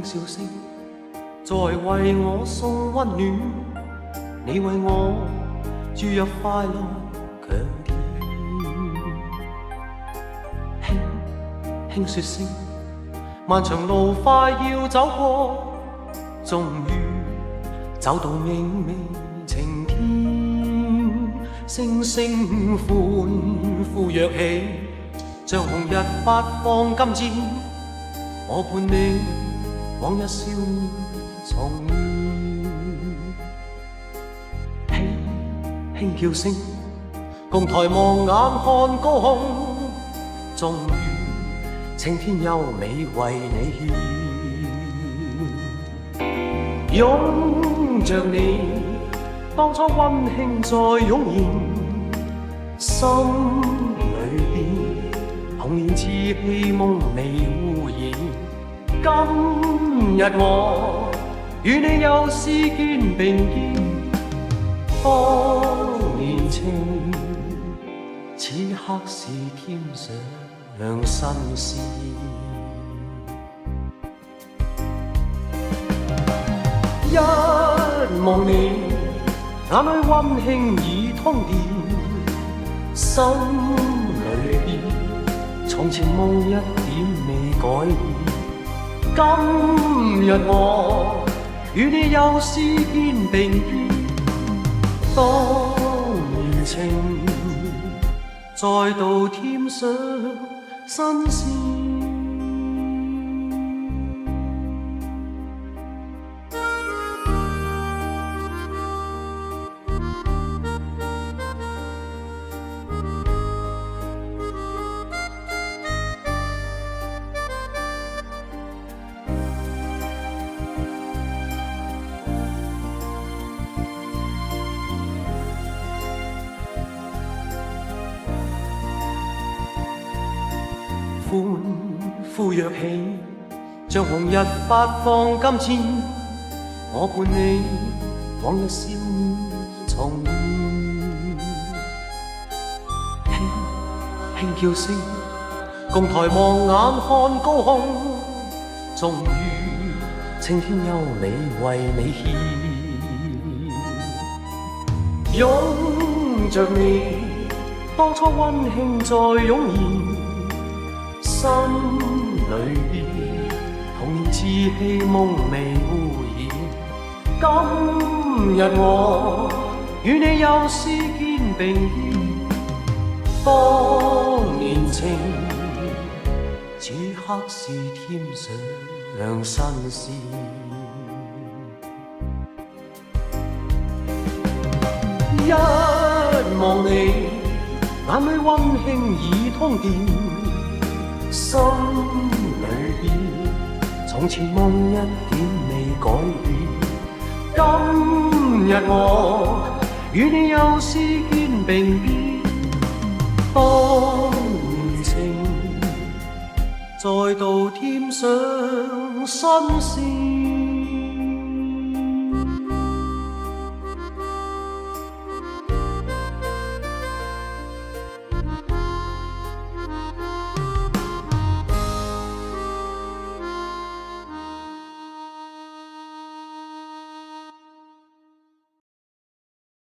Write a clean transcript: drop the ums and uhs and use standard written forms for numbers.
笑聲，在為我送溫暖，你為我注入快樂強甜。輕輕說聲，漫長路快要走過，終於走到明媚晴天，星星歡呼躍起，像紅日發放金箭，我伴你往日笑面重現。輕叫聲，共抬望眼看高空，終於青天優美為你獻，擁着你，當初溫馨再湧現，心裏邊童年稚氣夢未污染。今日我與你又試肩並肩，當年情，此刻是添上新鮮。一望你，眼裏溫馨已通電，心裏邊從前夢一點未改變。今日我與你又試肩並肩，當年情再度添上新鮮。歡呼躍起，像紅日發放金箭，我伴你往日笑面重現。輕叫聲，共抬望眼看高空，終於青天優美為你獻，擁着你，當初溫馨再湧現。心裏邊童年稚氣夢未污染。今日我與你又試肩並肩，當年情，此刻是添上新鮮。一望你，眼裏溫馨已通電，心裏邊從前夢一點未改變。今日我與你又試肩並肩，當年情再度添上新鮮。